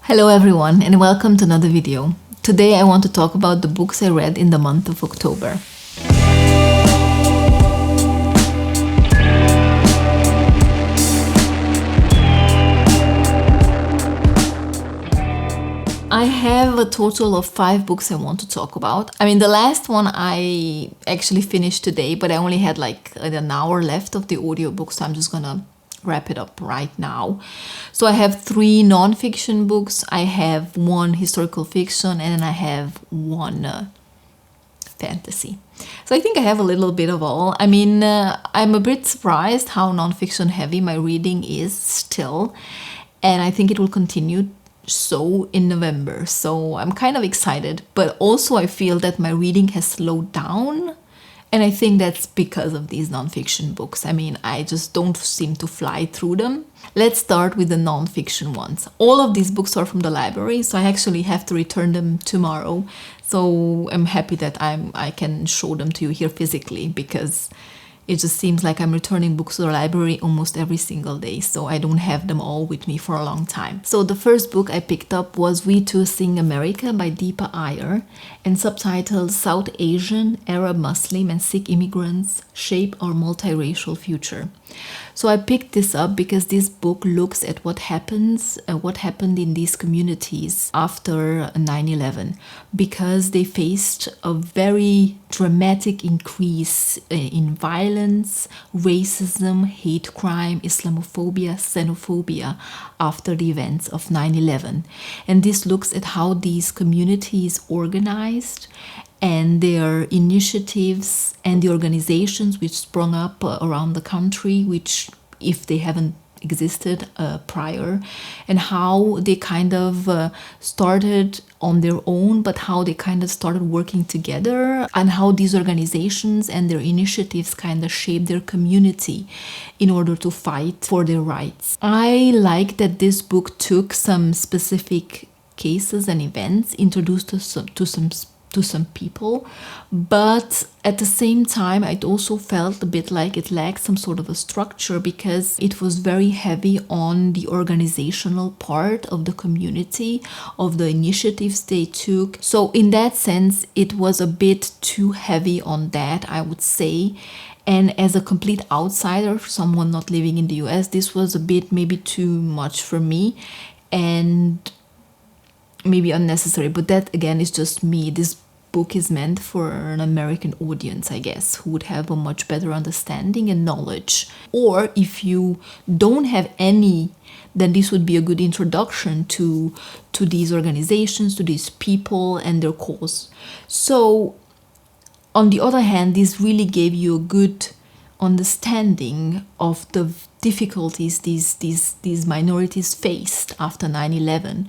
Hello everyone and welcome to another video. Today I want to talk about the books I read in the month of October. I have a total of 5 books I want to talk about. The last one I actually finished today, but I only had like an hour left of the audiobook, so I'm just gonna wrap it up right now. So I have 3 non-fiction books, I have 1 historical fiction, and then I have 1 fantasy. So I think I have a little bit of all. I'm a bit surprised how non-fiction heavy my reading is still, and I think it will continue so in November. So I'm kind of excited, but also I feel that my reading has slowed down. And I think that's because of these non-fiction books. I just don't seem to fly through them. Let's start with the non-fiction ones. All of these books are from the library, so I actually have to return them tomorrow. So I'm happy that I can show them to you here physically, because it just seems like I'm returning books to the library almost every single day, so I don't have them all with me for a long time. So the first book I picked up was We Too Sing America by Deepa Iyer, and subtitled South Asian, Arab, Muslim and Sikh Immigrants Shape Our Multiracial Future. So I picked this up because this book looks at what happened in these communities after 9/11, because they faced a very dramatic increase in violence, racism, hate crime, Islamophobia, xenophobia after the events of 9/11. And this looks at how these communities organized and their initiatives and the organizations which sprung up around the country, which, if they haven't existed prior, and how they kind of started on their own, but how they kind of started working together, and how these organizations and their initiatives kind of shaped their community in order to fight for their rights. I like that this book took some specific cases and events, introduced us to some people, but at the same time I also felt a bit like it lacked some sort of a structure, because it was very heavy on the organizational part of the community, of the initiatives they took. So in that sense it was a bit too heavy on that, I would say. And as a complete outsider, someone not living in the US, this was a bit maybe too much for me and maybe unnecessary, but that again is just me. This book is meant for an American audience, I guess, who would have a much better understanding and knowledge. Or if you don't have any, then this would be a good introduction to these organizations, to these people and their cause. So on the other hand, this really gave you a good understanding of the difficulties these minorities faced after 9/11,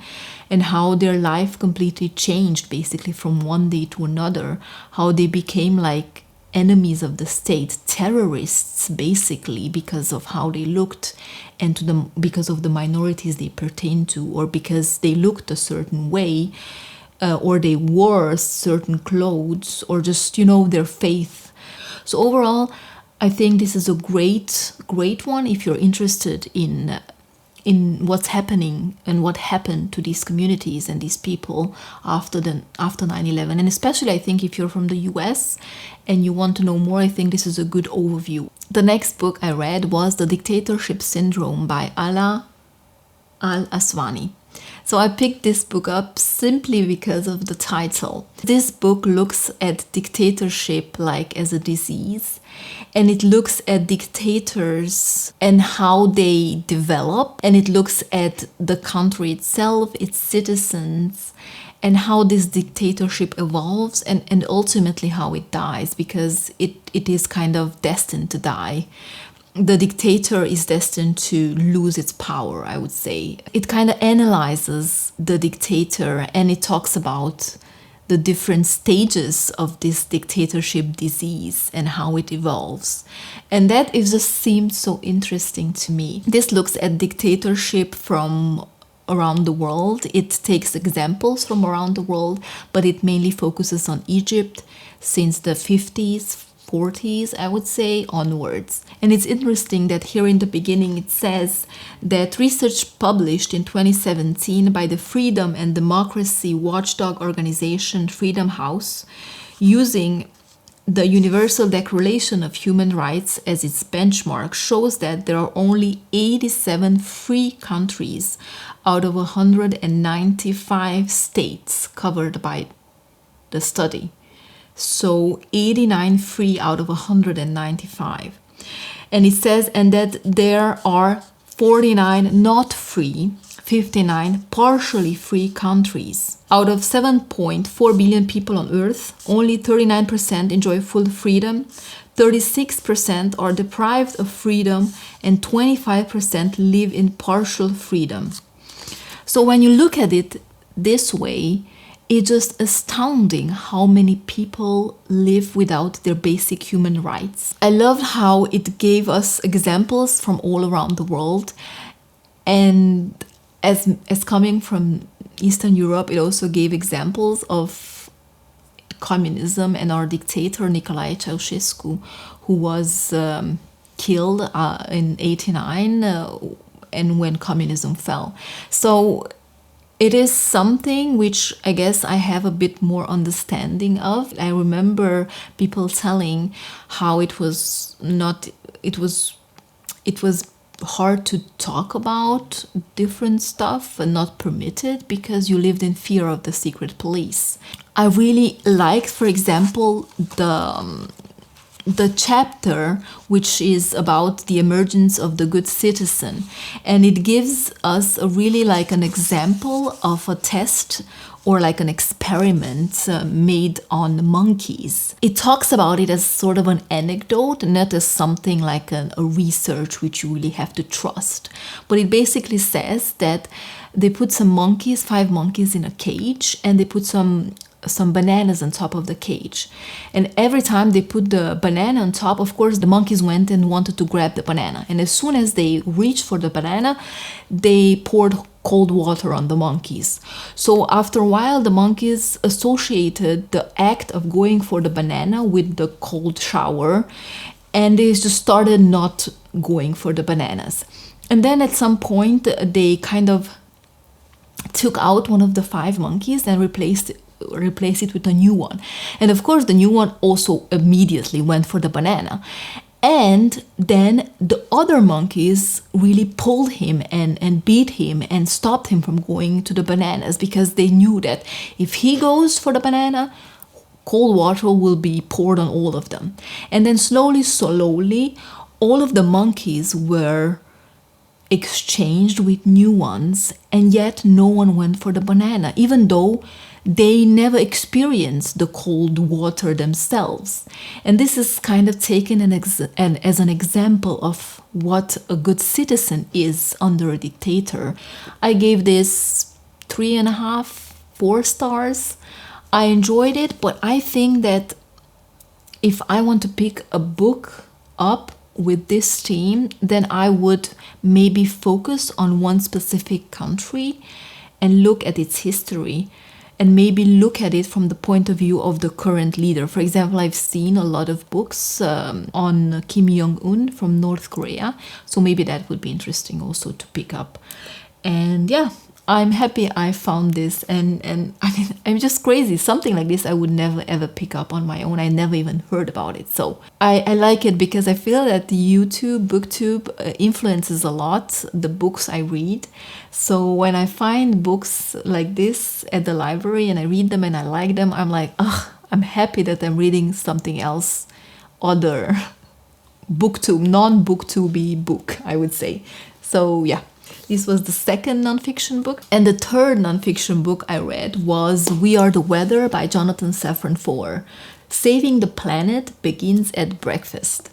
and how their life completely changed basically from one day to another, how they became like enemies of the state, terrorists basically, because of how they looked and because of the minorities they pertained to, or because they looked a certain way, or they wore certain clothes, or just their faith. So overall, I think this is a great one if you're interested in what's happening and what happened to these communities and these people after 9/11. And especially I think if you're from the US and you want to know more, I think this is a good overview. The next book I read was The Dictatorship Syndrome by Alaa Aswany. So I picked this book up simply because of the title. This book looks at dictatorship like as a disease, and it looks at dictators and how they develop, and it looks at the country itself, its citizens, and how this dictatorship evolves and ultimately how it dies, because it is kind of destined to die. The dictator is destined to lose its power, I would say. It kind of analyzes the dictator, and it talks about the different stages of this dictatorship disease and how it evolves. And that just seemed so interesting to me. This looks at dictatorship from around the world. It takes examples from around the world, but it mainly focuses on Egypt since the 50s, 40s, I would say, onwards. And it's interesting that here in the beginning it says that research published in 2017 by the Freedom and Democracy watchdog organization Freedom House, using the Universal Declaration of Human Rights as its benchmark, shows that there are only 87 free countries out of 195 states covered by the study. So 89 free out of 195. And it says, and that there are 49 not free, 59 partially free countries. Out of 7.4 billion people on Earth, only 39% enjoy full freedom, 36% are deprived of freedom, and 25% live in partial freedom. So when you look at it this way, it's just astounding how many people live without their basic human rights. I loved how it gave us examples from all around the world, and as coming from Eastern Europe, it also gave examples of communism and our dictator Nicolae Ceausescu, who was killed in 89 and when communism fell. So it is something which I guess I have a bit more understanding of. I remember people telling how it was hard to talk about different stuff and not permitted because you lived in fear of the secret police. I really liked, for example, the chapter which is about the emergence of the good citizen, and it gives us a really like an example of a test or like an experiment made on monkeys. It talks about it as sort of an anecdote, not as something like a research which you really have to trust. But it basically says that they put some monkeys, 5 monkeys in a cage, and they put some bananas on top of the cage. And every time they put the banana on top, of course, the monkeys went and wanted to grab the banana. And as soon as they reached for the banana, they poured cold water on the monkeys. So after a while, the monkeys associated the act of going for the banana with the cold shower, and they just started not going for the bananas. And then at some point, they kind of took out one of the 5 monkeys and replace it with a new one. And of course, the new one also immediately went for the banana. And then the other monkeys really pulled him and beat him and stopped him from going to the bananas, because they knew that if he goes for the banana, cold water will be poured on all of them. And then slowly, all of the monkeys were exchanged with new ones, and yet no one went for the banana, even though they never experienced the cold water themselves. And this is kind of taken as an example of what a good citizen is under a dictator. I gave this 3.5, 4 stars. I enjoyed it, but I think that if I want to pick a book up with this theme, then I would maybe focus on one specific country and look at its history, and maybe look at it from the point of view of the current leader. For example, I've seen a lot of books on Kim Jong-un from North Korea, so maybe that would be interesting also to pick up. And yeah, I'm happy I found this, and I mean, I'm just crazy. Something like this I would never ever pick up on my own. I never even heard about it. So I like it because I feel that YouTube, BookTube influences a lot the books I read. So when I find books like this at the library and I read them and I like them, I'm like, I'm happy that I'm reading something else, other BookTube, non-BookTube book, I would say. So yeah. This was the second nonfiction book. And the third nonfiction book I read was We Are the Weather by Jonathan Safran Foer. Saving the Planet Begins at Breakfast.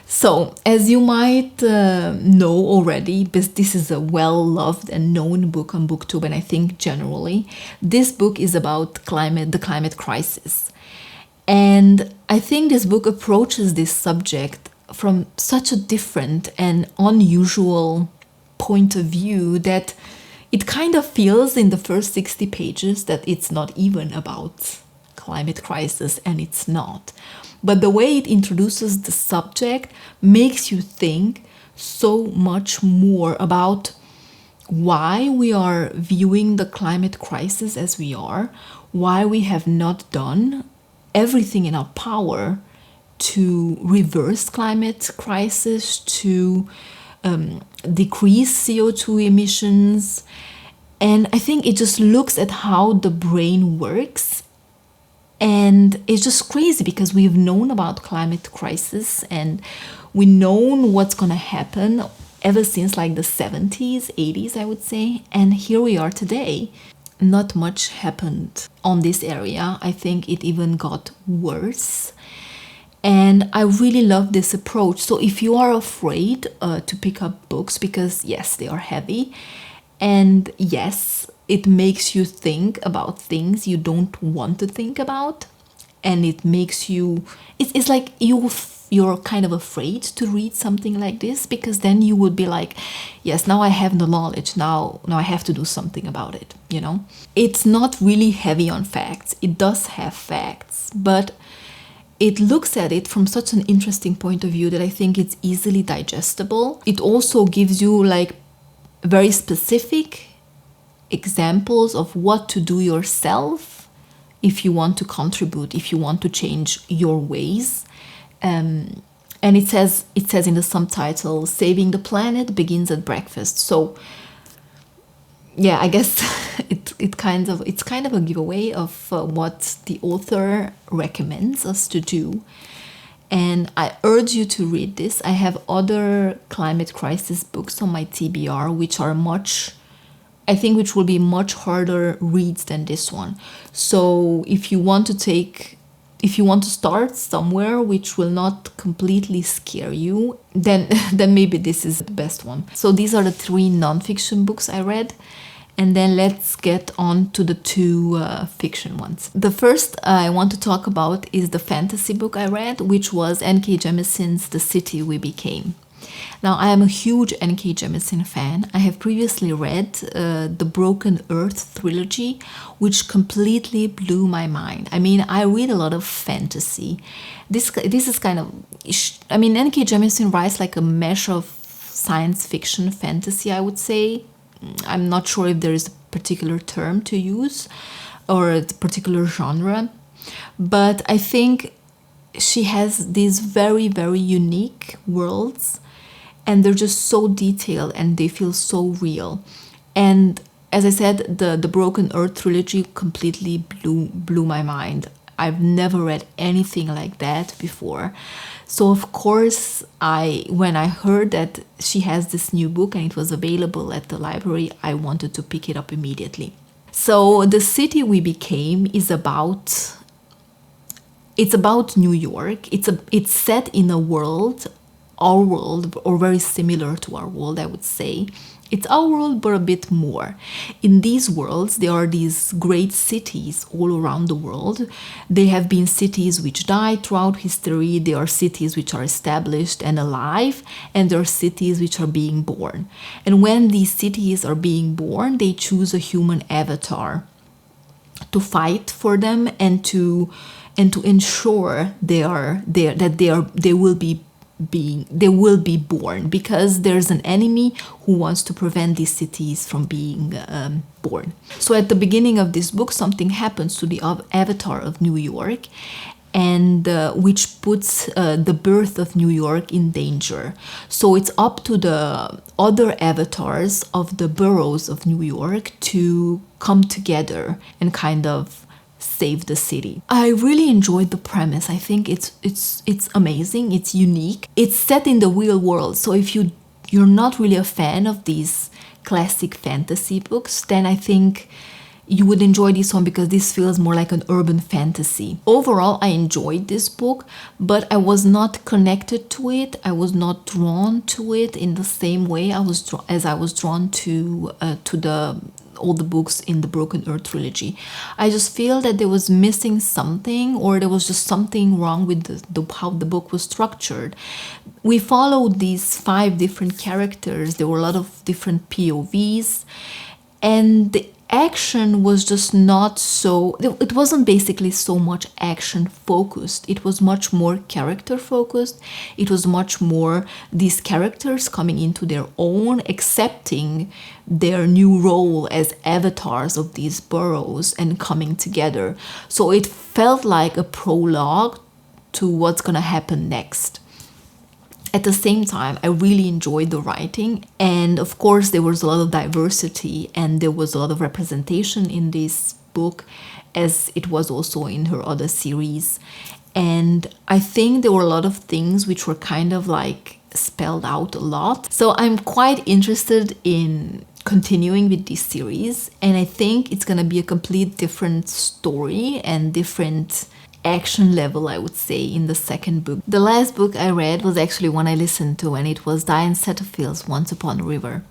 So, as you might know already, this is a well-loved and known book on BookTube, and I think generally, this book is about the climate crisis. And I think this book approaches this subject from such a different and unusual point of view that it kind of feels in the first 60 pages that it's not even about climate crisis, and it's not. but the way it introduces the subject makes you think so much more about why we are viewing the climate crisis as we are, why we have not done everything in our power to reverse climate crisis, to decrease CO2 emissions. And I think it just looks at how the brain works. And it's just crazy because we've known about climate crisis and we've known what's going to happen ever since like the 70s, 80s, I would say. And here we are today. Not much happened on this area. I think it even got worse. And I really love this approach. So if you are afraid to pick up books, because yes, they are heavy, and yes, it makes you think about things you don't want to think about, and it makes you, it's like you're kind of afraid to read something like this, because then you would be like, yes, now I have the knowledge, now I have to do something about it, you know? It's not really heavy on facts. It does have facts, but it looks at it from such an interesting point of view that I think it's easily digestible. It also gives you like very specific examples of what to do yourself if you want to contribute, if you want to change your ways. And it says in the subtitle, saving the planet begins at breakfast. So yeah, I guess it's kind of a giveaway of what the author recommends us to do. And I urge you to read this. I have other climate crisis books on my TBR, which will be much harder reads than this one. So if you want to start somewhere which will not completely scare you, then maybe this is the best one. So these are the 3 nonfiction books I read. And then let's get on to the 2 fiction ones. The first I want to talk about is the fantasy book I read, which was N.K. Jemisin's The City We Became. Now, I am a huge N.K. Jemisin fan. I have previously read the Broken Earth trilogy, which completely blew my mind. I mean, I read a lot of fantasy. This is kind of, I mean, N.K. Jemisin writes like a mesh of science fiction fantasy, I would say. I'm not sure if there is a particular term to use or a particular genre, but I think she has these very, very unique worlds, and they're just so detailed and they feel so real. And as I said, the Broken Earth trilogy completely blew my mind. I've never read anything like that before. So of course, when I heard that she has this new book and it was available at the library, I wanted to pick it up immediately. So The City We Became is about New York. It's set in a world, our world, or very similar to our world, I would say. It's our world, but a bit more. In these worlds, there are these great cities all around the world. They have been cities which died throughout history. There are cities which are established and alive, and there are cities which are being born. And when these cities are being born, they choose a human avatar to fight for them and to ensure they will be born, because there's an enemy who wants to prevent these cities from being born. So at the beginning of this book, something happens to the avatar of New York, and which puts the birth of New York in danger. So it's up to the other avatars of the boroughs of New York to come together and kind of save the city. I really enjoyed the premise. I think it's amazing. It's unique. It's set in the real world. So if you're not really a fan of these classic fantasy books, then I think you would enjoy this one, because this feels more like an urban fantasy. Overall, I enjoyed this book, but I was not connected to it. I was not drawn to it in the same way I was drawn to all the books in the Broken Earth trilogy. I just feel that there was missing something, or there was just something wrong with how the book was structured. We followed these 5 different characters. There were a lot of different POVs, and action was just not so, it wasn't basically so much action focused. It was much more character focused. It was much more these characters coming into their own, accepting their new role as avatars of these boroughs and coming together. So it felt like a prologue to what's gonna happen next. At the same time, I really enjoyed the writing, and of course there was a lot of diversity and there was a lot of representation in this book, as it was also in her other series. And I think there were a lot of things which were kind of like spelled out a lot. So I'm quite interested in continuing with this series, and I think it's gonna be a complete different story and different action level, I would say, in the second book. The last book I read was actually one I listened to, and it was Diane Setterfield's Once Upon a River.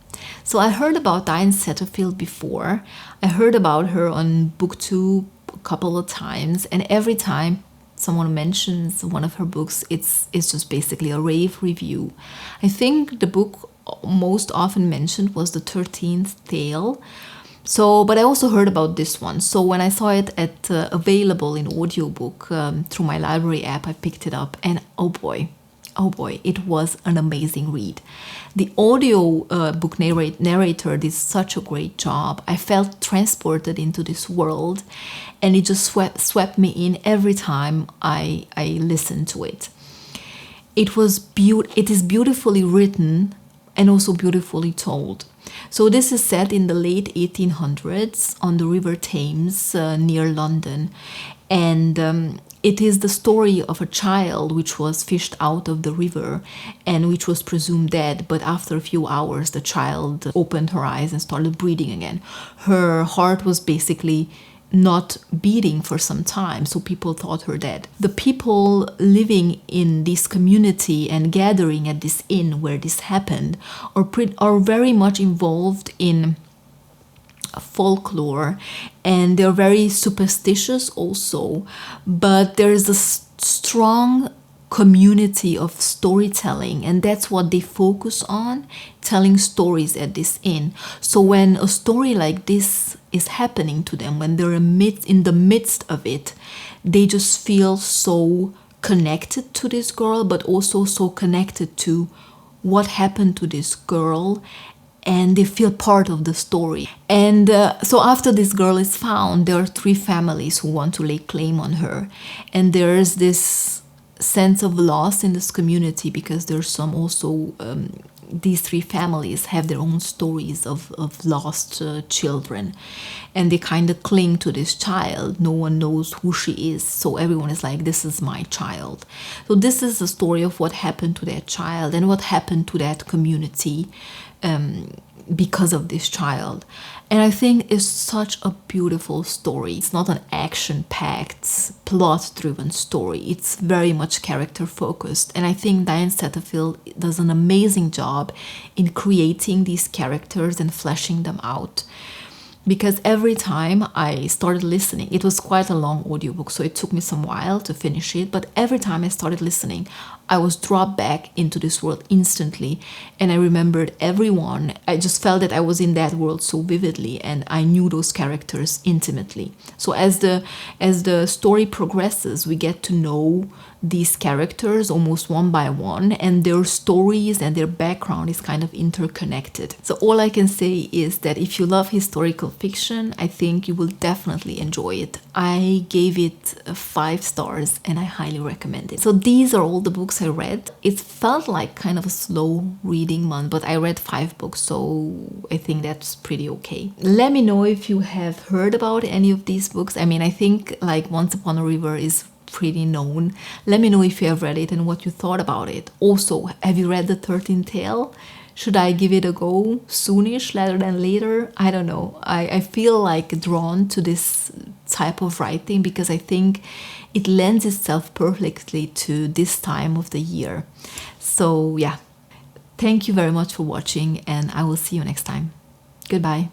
So I heard about Diane Setterfield before. I heard about her on BookTube a couple of times, and every time someone mentions one of her books, it's just basically a rave review. I think the book most often mentioned was The 13th Tale. So, but I also heard about this one. So when I saw it available in audiobook through my library app, I picked it up, and oh boy, it was an amazing read. The audio book narrator did such a great job. I felt transported into this world, and it just swept me in every time I listened to it. It is beautifully written and also beautifully told. So this is set in the late 1800s on the River Thames near London, and it is the story of a child which was fished out of the river and which was presumed dead, but after a few hours the child opened her eyes and started breathing again. Her heart was basically not beating for some time, so people thought her dead. The people living in this community and gathering at this inn where this happened are very much involved in folklore, and they're very superstitious also, but there is a strong community of storytelling, and that's what they focus on, telling stories at this inn. So when a story like this is happening to them, when they're in the midst of it, they just feel so connected to this girl, but also so connected to what happened to this girl, and they feel part of the story. And so after this girl is found, there are 3 families who want to lay claim on her, and there's this sense of loss in this community because there's some also these 3 families have their own stories of lost children, and they kind of cling to this child. No one knows who she is, so everyone is like, this is my child. So this is the story of what happened to that child and what happened to that community because of this child. And I think it's such a beautiful story. It's not an action-packed, plot-driven story. It's very much character-focused. And I think Diane Setterfield does an amazing job in creating these characters and fleshing them out. Because every time I started listening, it was quite a long audiobook, so it took me some while to finish it, but every time I started listening, I was dropped back into this world instantly, and I remembered everyone. I just felt that I was in that world so vividly, and I knew those characters intimately. So as the story progresses, we get to know these characters almost one by one, and their stories and their background is kind of interconnected. So all I can say is that if you love historical fiction, I think you will definitely enjoy it. I gave it 5 stars and I highly recommend it. So these are all the books I read. It felt like kind of a slow reading month, but I read 5 books, so I think that's pretty okay. Let me know if you have heard about any of these books. I mean, I think like Once Upon a River is pretty known. Let me know if you have read it and what you thought about it. Also, have you read The 13th Tale? Should I give it a go soonish rather than later? I don't know. I feel like drawn to this type of writing because I think it lends itself perfectly to this time of the year. So yeah, thank you very much for watching, and I will see you next time. Goodbye.